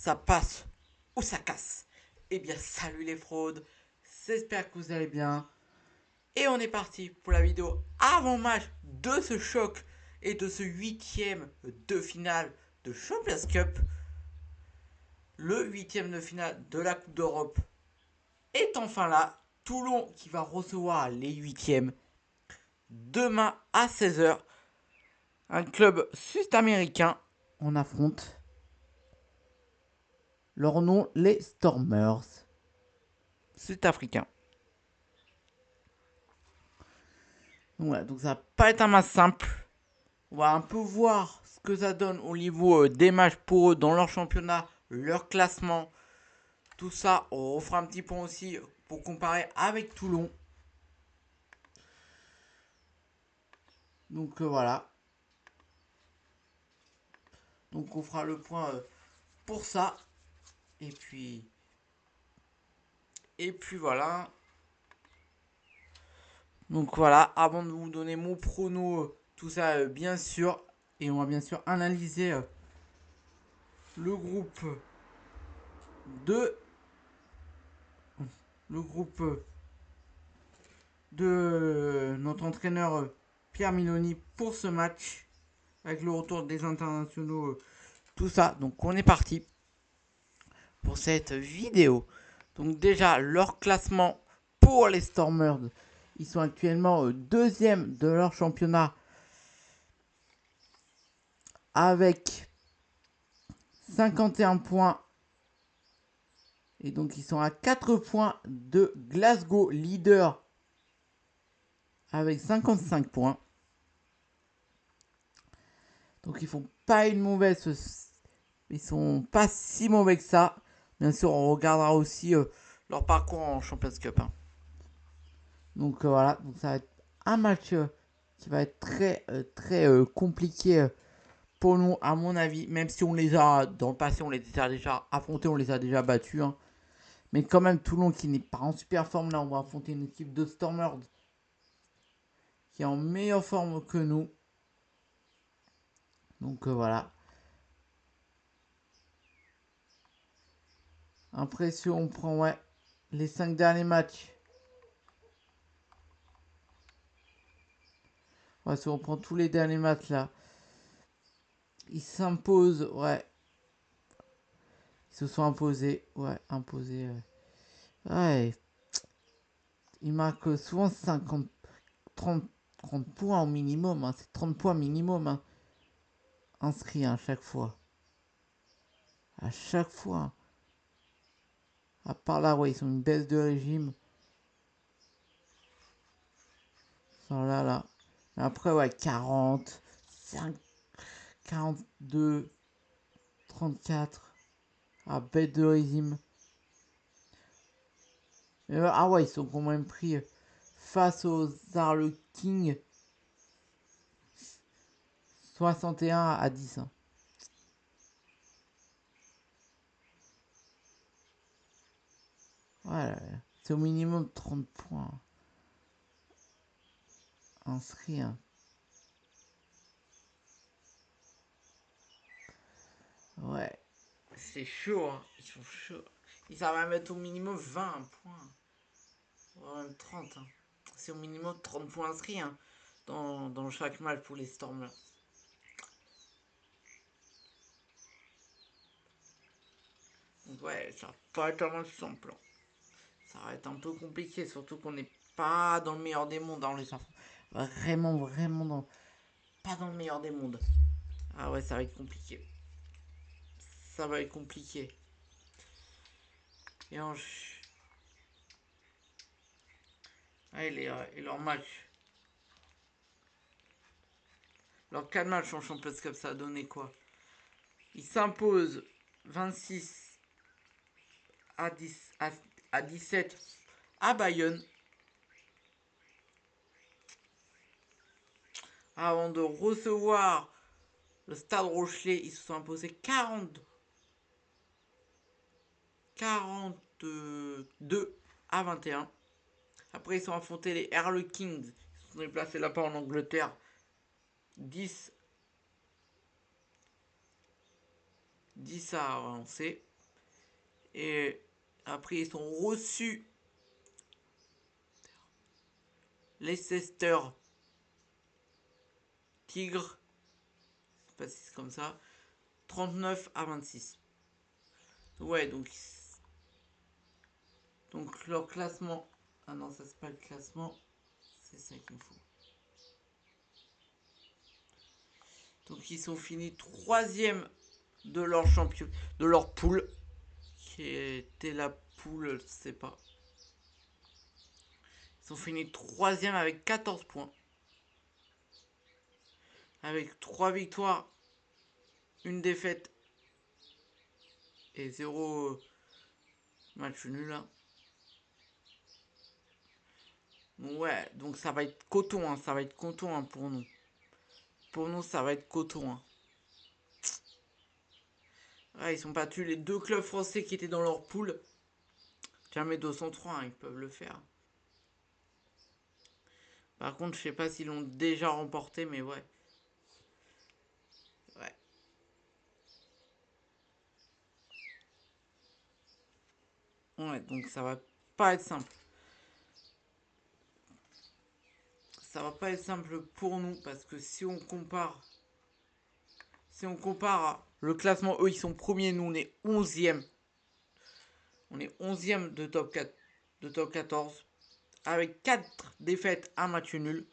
ça passe ou ça casse. Eh bien, salut les fraudes, j'espère que vous allez bien. Et on est parti pour la vidéo avant-match de ce choc et de ce huitième de finale de Champions Cup. Le huitième de finale de la Coupe d'Europe est enfin là. Toulon qui va recevoir les huitièmes demain à 16h. Un club sud-américain. On affronte leur nom, les Stormers sud-africains. Ouais, donc ça va pas être un match simple. On va un peu voir ce que ça donne au niveau des matchs pour eux dans leur championnat, leur classement. Tout ça, on fera un petit point aussi pour comparer avec Toulon. Donc voilà. Donc on fera le point pour ça. Et puis voilà. Donc voilà, avant de vous donner mon prono, tout ça bien sûr. Et on va bien sûr analyser le groupe de notre entraîneur Pierre Miloni pour ce match avec le retour des internationaux, tout ça. Donc on est parti pour cette vidéo. Donc déjà leur classement pour les Stormers, ils sont actuellement deuxième de leur championnat avec 51 points. Et donc ils sont à 4 points de Glasgow, leader, avec 55 points. Donc ils font pas une mauvaise... Ils sont pas si mauvais que ça. Bien sûr, on regardera aussi leur parcours en Champions Cup. Hein. Donc voilà, donc ça va être un match qui va être très compliqué pour nous, à mon avis. Même si on les a, dans le passé, on les a déjà affrontés, on les a déjà battus. Hein. Mais quand même, Toulon qui n'est pas en super forme, là, on va affronter une équipe de Stormers qui est en meilleure forme que nous. Donc voilà. Après, si on prend les 5 derniers matchs. Ouais, si on prend tous les derniers matchs là. Ils s'imposent, Ils se sont imposés, imposés. Ouais. Ils marquent souvent 50, 30 points au minimum. Hein. C'est 30 points minimum hein, inscrits à chaque fois. À chaque fois. À part là, ils sont une baisse de régime. Ils sont là. Après, 40, 5, 42, 34. Ah, bête de régime. Ils sont quand même pris face aux Harlequins 61-10. Hein. Ouais, c'est au minimum 30 points inscrits. Hein. Ouais. C'est chaud, hein. Ils sont chauds. Ils arrivent à mettre au minimum 20 points. Ou même 30. Hein. C'est au minimum 30 points inscrits hein, dans chaque match pour les Stormers. Donc ça va pas être un match simple. Ça va être un peu compliqué, surtout qu'on n'est pas dans le meilleur des mondes. Hein, les enfants. Vraiment pas dans le meilleur des mondes. Ah ouais, ça va être compliqué. Ça va être compliqué. Et, et leur match. Leurs 4 matchs en Champions Cup, ça a donné quoi? Ils s'imposent 26 à, 10, à 17 à Bayonne. Avant de recevoir le Stade Rochelet, ils se sont imposés 42 à 21. Après, ils sont affrontés les Harlequins. Ils se sont déplacés là-bas en Angleterre. 10 à avancer. Et après, ils sont reçus Leicester Tigre. Je sais pas si c'est comme ça. 39-26. Ouais, donc leur classement. Ah non, ça c'est pas le classement. C'est ça qu'il me faut. Donc ils sont finis troisième de leur champion, de leur poule, qui était la poule, je sais pas. Ils sont finis troisième avec 14 points, avec 3 victoires, une défaite et 0 match nul. Hein. Ouais, donc ça va être coton, hein, ça va être coton hein, pour nous. Pour nous, ça va être coton. Hein. Ouais, ils sont battus les deux clubs français qui étaient dans leur poule. Jamais 203, hein, ils peuvent le faire. Par contre, je sais pas s'ils l'ont déjà remporté, mais ouais. Ouais. Ouais, donc ça va pas être simple. Ça va pas être simple pour nous parce que si on compare le classement, eux ils sont premiers, nous on est 11e. On est 11e de top 4, de top 14 avec 4 défaites, un match nul.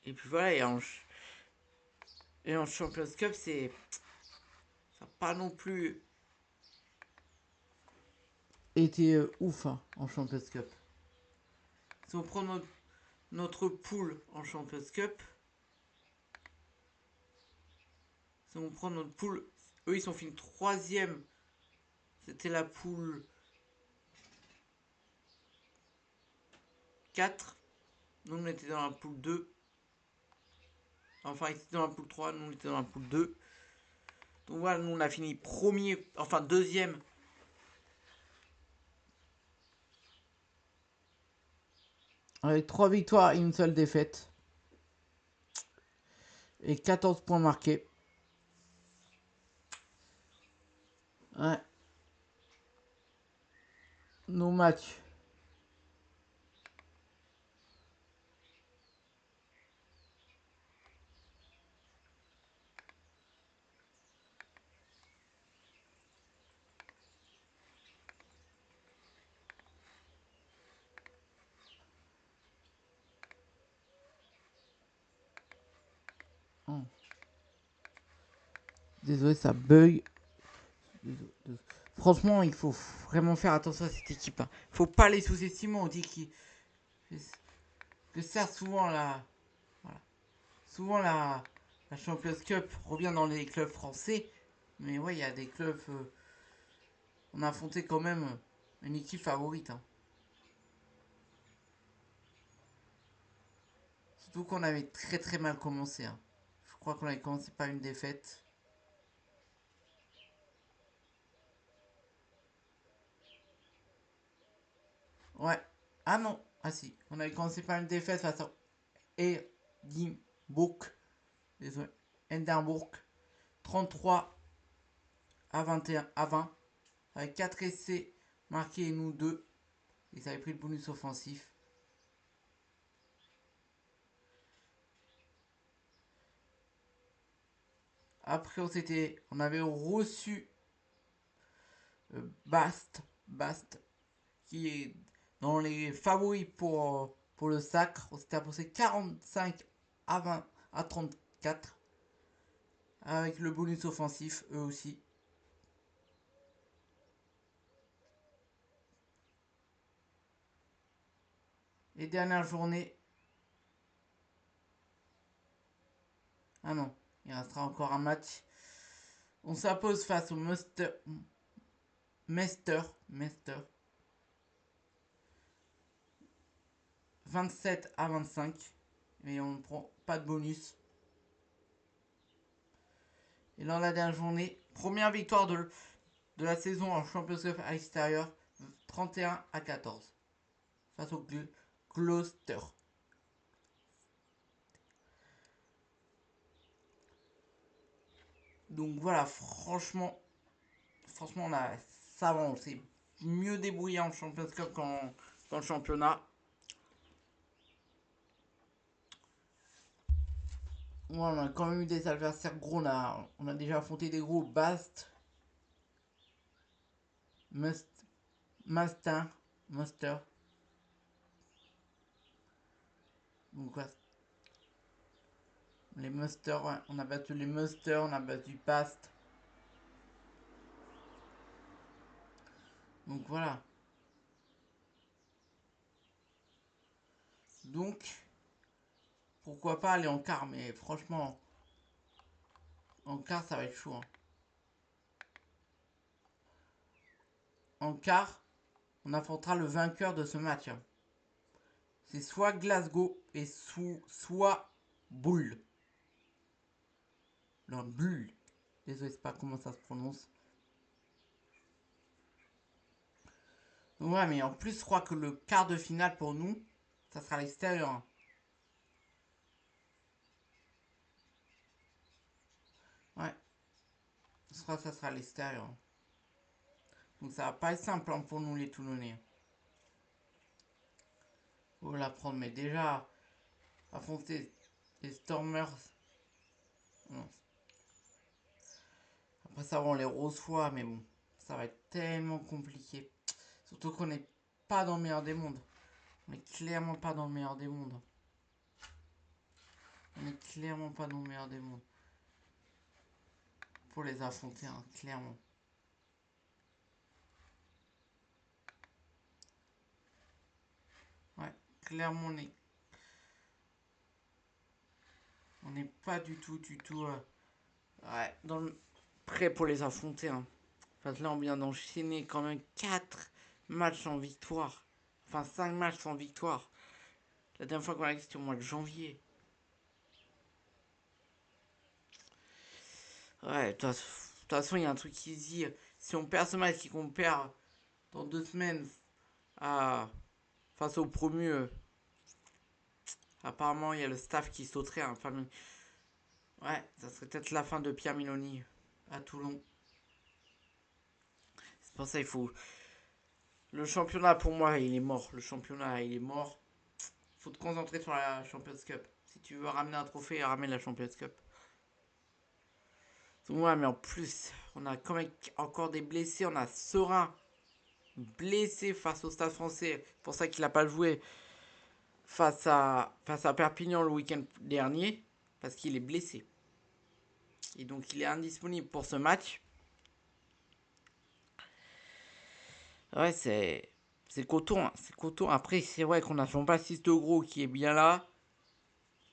Et puis voilà, et en Champions Cup, ça n'a pas non plus été ouf hein, en Champions Cup. Si on prend notre poule en Champions Cup, si on prend notre poule, eux ils sont finis troisième. C'était la poule 4. Nous on était dans la poule 2. Enfin, ils étaient dans la poule 3, nous on était dans la poule 2. Donc voilà, nous on a fini premier, enfin deuxième. Avec 3 victoires et une seule défaite. Et 14 points marqués. Ouais. Nos matchs. Oh. Désolé, ça bug. Franchement, il faut vraiment faire attention à cette équipe. Hein. Faut pas les sous-estimer. On dit que certes, voilà, souvent la Champions Cup revient dans les clubs français. Mais ouais, il y a des clubs. On a affronté quand même une équipe favorite. Hein. Surtout qu'on avait très très mal commencé. Hein. Je crois qu'on avait commencé par une défaite. Ouais. Ah non. Ah si. On avait commencé par une défaite face à Edinburgh. Désolé. Edinburgh. 33 à 21 à 20. Avec 4 essais marqués et nous 2. Ils avaient pris le bonus offensif. Après, on avait reçu Bast, qui est dans les favoris pour le sacre. On s'était imposé 45 à 20 à 34. Avec le bonus offensif, eux aussi. Les dernières journées. Ah non, il restera encore un match. On s'impose face au Mester 27 à 25. Mais on ne prend pas de bonus. Et dans la dernière journée, première victoire de la saison en Champions Cup à l'extérieur, 31 à 14. Face au Gloucester. Donc voilà, franchement, ça va, on s'est mieux débrouillé en Champions Cup qu'en dans le championnat. Voilà, on a quand même eu des adversaires gros. On a déjà affronté des gros. Bast, Must, Master, Master. Donc ouais, les Muster, ouais. On a battu les Muster, on a battu Past. Donc voilà. Donc, pourquoi pas aller en quart, mais franchement, en quart, ça va être chaud, hein. En quart, on affrontera le vainqueur de ce match, hein. C'est soit Glasgow et soit Bull. Non, Bull. Désolé, c'est pas comment ça se prononce. Ouais, mais en plus, je crois que le quart de finale pour nous, ça sera à l'extérieur, hein. Ouais, ça sera à l'extérieur, hein. Donc ça va pas être simple, hein, pour nous les Toulonnais. Faut la prendre, mais déjà, affronter les Stormers. Non. Après ça, on les Rosefois, mais bon, ça va être tellement compliqué. Surtout qu'on n'est pas dans le meilleur des mondes. On est clairement pas dans le meilleur des mondes. On est clairement pas dans le meilleur des mondes. Pour les affronter, hein, clairement. Ouais, clairement, on n'est pas du tout ouais, prêt pour les affronter, hein. Parce que là, on vient d'enchaîner quand même 4 matchs en victoire. Enfin, 5 matchs sans victoire. La dernière fois qu'on a eu, c'était au mois de janvier. Ouais, de toute façon, il y a un truc qui se dit, si on perd ce match et qu'on perd dans 2 semaines à, face au promu, apparemment, il y a le staff qui sauterait, hein, famille. Ouais, ça serait peut-être la fin de Pierre Miloni à Toulon. C'est pour ça qu'il faut. Le championnat, pour moi, il est mort. Le championnat, il est mort. Faut te concentrer sur la Champions Cup. Si tu veux ramener un trophée, ramène la Champions Cup. Ouais, mais en plus, on a quand même encore des blessés. On a Serein blessé face au Stade français. C'est pour ça qu'il n'a pas joué face à Perpignan le week-end dernier. Parce qu'il est blessé. Et donc, il est indisponible pour ce match. Ouais, c'est coton, hein, c'est coton. Après, c'est vrai qu'on a Jean-Baptiste Gros qui est bien là.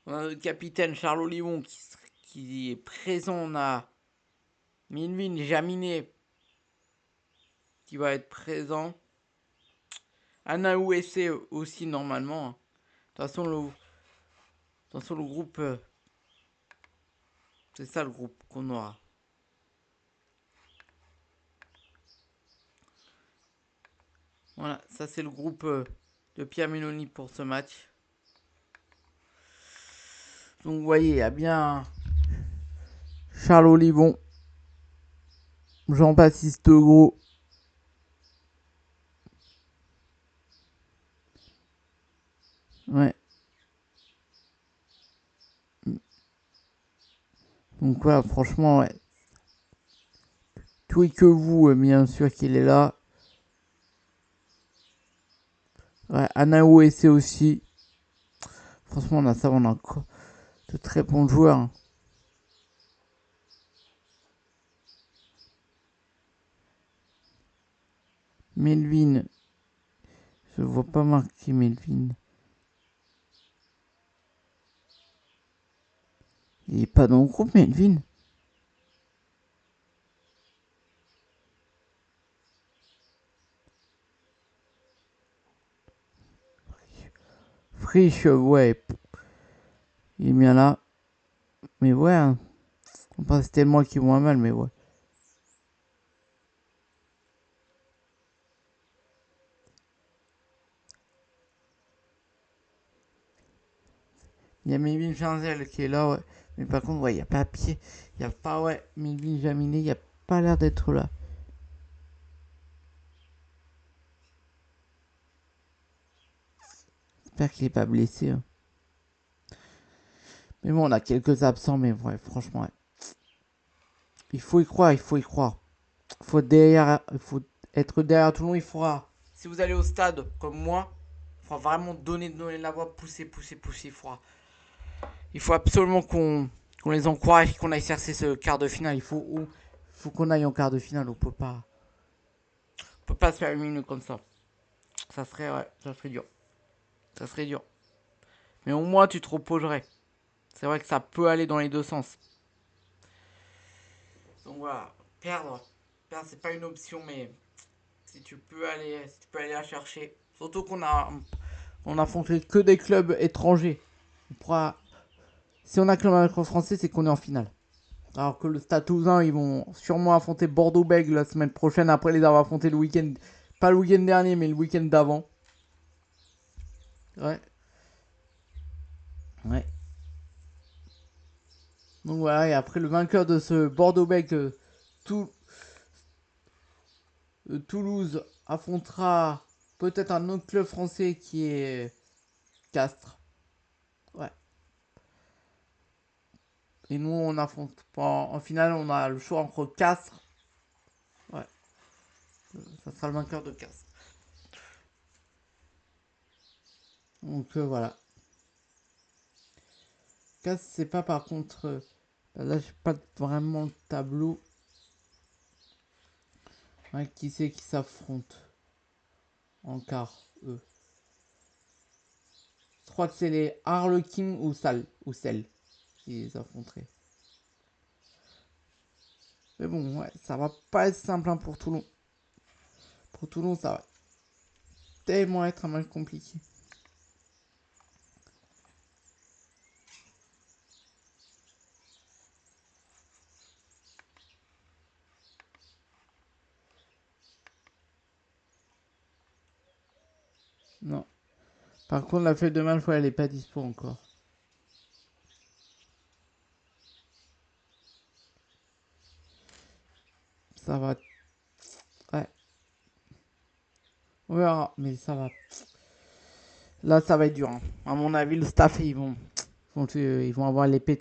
On a le capitaine Charles Olivon qui est présent. On a Minvin Jaminet qui va être présent. Anna OSC aussi normalement, hein. De toute façon, le groupe, c'est ça le groupe qu'on aura. Voilà, ça c'est le groupe de Pierre Meloni pour ce match. Donc vous voyez, il y a bien Charles Olivon, Jean-Baptiste Gros. Ouais. Donc voilà, franchement, ouais. Tout et que vous, bien sûr qu'il est là. Ouais, Anna OSC aussi. Franchement, on a encore de très bons joueurs, hein. Melvin, je vois pas marquer Melvin. Il est pas dans le groupe, Melvin. Frisch, ouais, il est bien là. Mais ouais, hein. Enfin, c'est tellement qui vont mal, mais ouais. Il y a Melvin Chancel qui est là, ouais. Mais par contre, ouais, il n'y a pas pied. Il n'y a pas, ouais, Melvin Jaminet, il n'y a pas l'air d'être là. J'espère qu'il n'est pas blessé. Hein. Mais bon, on a quelques absents, mais ouais, franchement, ouais. Il faut y croire, il faut y croire. Il faut être derrière Toulon, il faudra. Si vous allez au stade, comme moi, il faudra vraiment donner la voix, pousser. Il faut absolument qu'on les encourage, qu'on aille chercher ce quart de finale. Il faut qu'on aille en quart de finale. On peut pas se faire une minute comme ça. Ça serait dur. Ça serait dur. Mais au moins, tu te reposerais. C'est vrai que ça peut aller dans les deux sens. Donc voilà, perdre, c'est pas une option, mais si tu peux aller la chercher. Surtout on a affronté que des clubs étrangers. Si on a que le club français, c'est qu'on est en finale. Alors que le Stade Toulousain, ils vont sûrement affronter Bordeaux-Bègles la semaine prochaine après les avoir affrontés le week-end, pas le week-end dernier, mais le week-end d'avant. Ouais. Ouais. Donc voilà, et après le vainqueur de ce Bordeaux-Bègles, Toulouse affrontera peut-être un autre club français qui est Castres. Ouais. Et nous, on affronte pas. En finale, on a le choix entre Castres. Ouais. Ça sera le vainqueur de Castres. Donc voilà. Castres, c'est pas par contre. Là, j'ai pas vraiment le tableau. Ouais, qui c'est qui s'affronte en quart, eux. Je crois que c'est les Harlequins ou Celle qui les affronteraient. Mais bon, ouais, ça va pas être simple hein, pour Toulon. Pour Toulon, ça va tellement être un match compliqué. Non. Par contre, la feuille de match, elle est pas dispo encore. Ça va. Ouais. On verra, mais ça va. Là, ça va être dur. Hein. À mon avis, le staff, ils vont avoir l'épée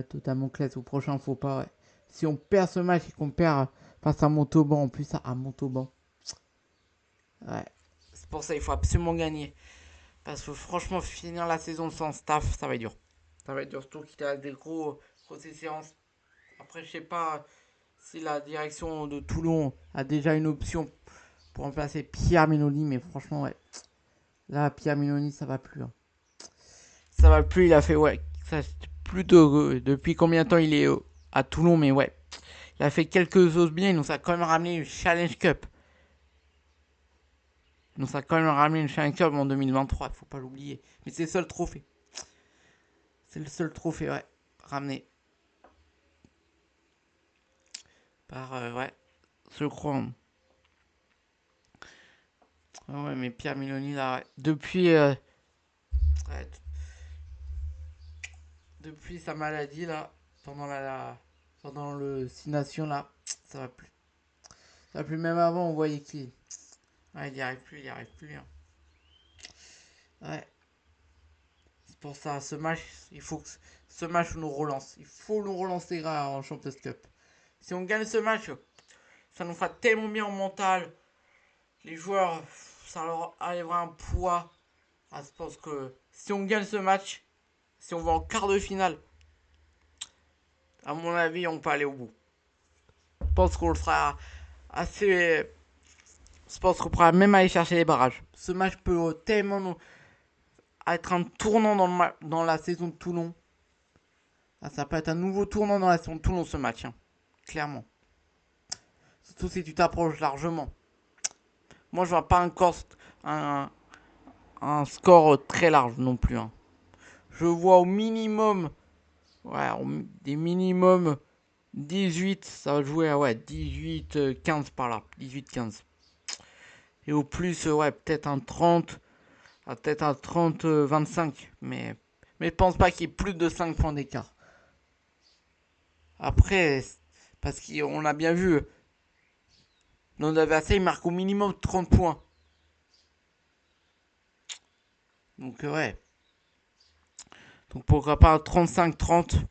totalement classe au prochain faux pas. Ouais. Si on perd ce match et qu'on perd face à Montauban, en plus à Montauban. Ouais. C'est pour ça qu'il faut absolument gagner. Parce que franchement, finir la saison sans staff, ça va être dur. Ça va être dur, surtout qu'il y a des grosses séances. Après, je sais pas si la direction de Toulon a déjà une option pour remplacer Pierre Minoli, mais franchement, ouais. Là, Pierre Minoli, ça va plus. Hein. Ça va plus, il a fait, ouais. Ça, plus depuis combien de temps il est à Toulon, mais ouais. Il a fait quelques choses bien, il nous a quand même ramené une Challenge Cup. Il nous a quand même ramené une Challenge Cup en 2023, faut pas l'oublier. Mais c'est le seul trophée. C'est le seul trophée, ouais. Ramené. Par, ouais. Je crois. Ah ouais, mais Pierre Miloni, là, ouais. Ouais, depuis sa maladie, là, pendant le 6 Nations, là, ça va plus. Ça va plus. Même avant, on voyait qu'il. Ouais, il n'y arrive plus, Hein. Ouais. C'est pour ça, ce match, il faut que ce match nous relance. Il faut nous relancer en Champions Cup. Si on gagne ce match, ça nous fera tellement bien en mental. Les joueurs, ça leur arrivera un poids. Ah, je pense que si on gagne ce match, si on va en quart de finale, à mon avis, on peut aller au bout. Je pense qu'on le fera assez. Je pense qu'on pourra même aller chercher les barrages. Ce match peut tellement être un tournant dans la saison de Toulon. Ah, ça peut être un nouveau tournant dans la saison de Toulon, ce match. Hein. Clairement. Surtout si tu t'approches largement. Moi, je vois pas un, un score très large non plus. Hein. Je vois au minimum. Ouais, des minimums 18, ça va jouer à ouais, 18-15 par là. 18-15. Et au plus, ouais, peut-être un 30. Peut-être un 30-25. Mais je pense pas qu'il y ait plus de 5 points d'écart. Après, parce qu'on a bien vu, nos adversaires ils marquent au minimum 30 points. Donc ouais. Donc pourquoi pas 35-30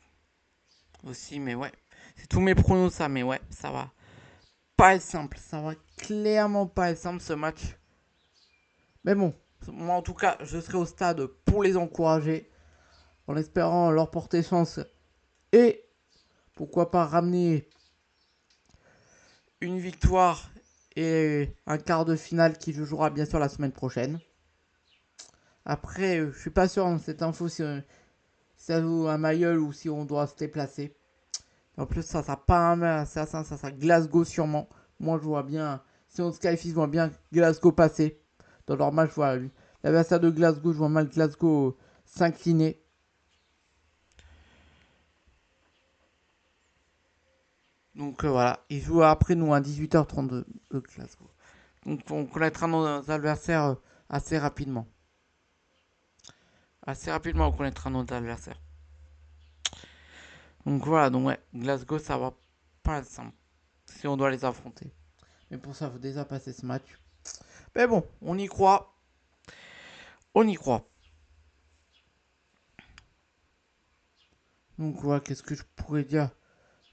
aussi, mais ouais. C'est tous mes pronos ça, mais ouais, ça va pas être simple. Ça va clairement pas être simple ce match. Mais bon, moi en tout cas, je serai au stade pour les encourager, en espérant leur porter chance et pourquoi pas ramener une victoire et un quart de finale qui se jouera bien sûr la semaine prochaine. Après, je suis pas sûr de cette info si ça joue à Mayol ou si on doit se déplacer. En plus, ça sera pas ça sera Glasgow sûrement. Moi, je vois bien, si on se qualifie, je vois bien Glasgow passer. Dans leur match, je vois l'adversaire de Glasgow, je vois mal Glasgow s'incliner. Donc voilà, ils jouent après nous à 18h32 Glasgow. Donc on connaîtra nos adversaires assez rapidement. Assez rapidement, on connaîtra nos adversaires. Donc voilà, donc ouais, Glasgow, ça va pas être simple si on doit les affronter. Mais pour ça, il faut déjà passer ce match. Mais bon, on y croit. On y croit. Donc voilà, qu'est-ce que je pourrais dire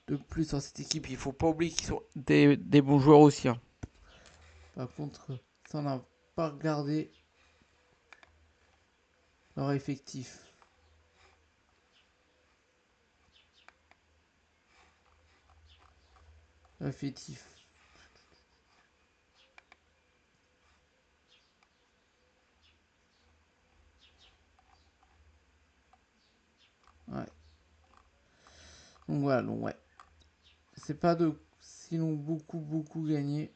de plus sur cette équipe? Il faut pas oublier qu'ils sont des bons joueurs aussi. Hein. Par contre, ça on n'a pas regardé leur effectif. Effectif. Ouais. Donc voilà, donc ouais. C'est pas de sinon beaucoup gagné.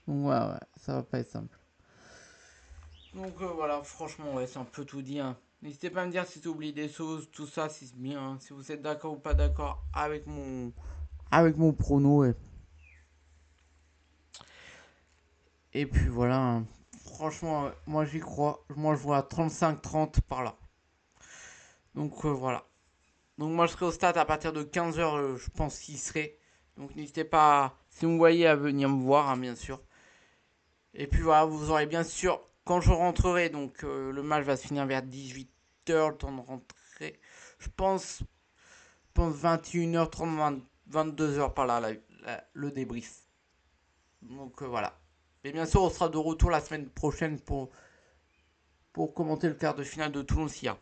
Donc ouais, ça va pas être simple. Donc voilà, franchement, ouais, c'est un peu tout dit. Hein. N'hésitez pas à me dire si tu oublies des choses, tout ça, si c'est bien, hein. Si vous êtes d'accord ou pas d'accord avec mon prono. Et puis voilà, hein. Franchement, moi j'y crois. Moi je vois 35-30 par là. Donc voilà. Donc moi je serai au stade à partir de 15h, je pense qu'il serait. Donc n'hésitez pas, si vous me voyez, à venir me voir, hein, bien sûr. Et puis voilà, vous aurez bien sûr, quand je rentrerai, donc le match va se finir vers 18h, le temps de rentrer. Je pense 21h30, 22h par là, le débrief. Donc voilà. Et bien sûr, on sera de retour la semaine prochaine pour commenter le quart de finale de Toulon-Sia.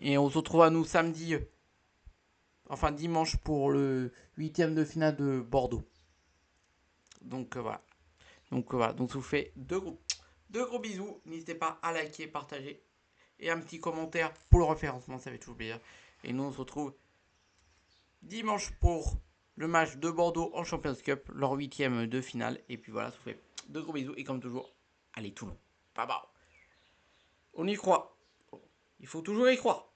Et on se retrouve à nous samedi, enfin dimanche pour le huitième de finale de Bordeaux. Donc voilà. Donc voilà. Donc je vous fais deux gros bisous. N'hésitez pas à liker, partager et un petit commentaire pour le référencement, ça fait toujours plaisir. Et nous on se retrouve dimanche pour le match de Bordeaux en Champions Cup, leur huitième de finale. Et puis voilà, ça vous fait deux gros bisous et comme toujours, allez Toulon. Bye bye. On y croit. Il faut toujours y croire.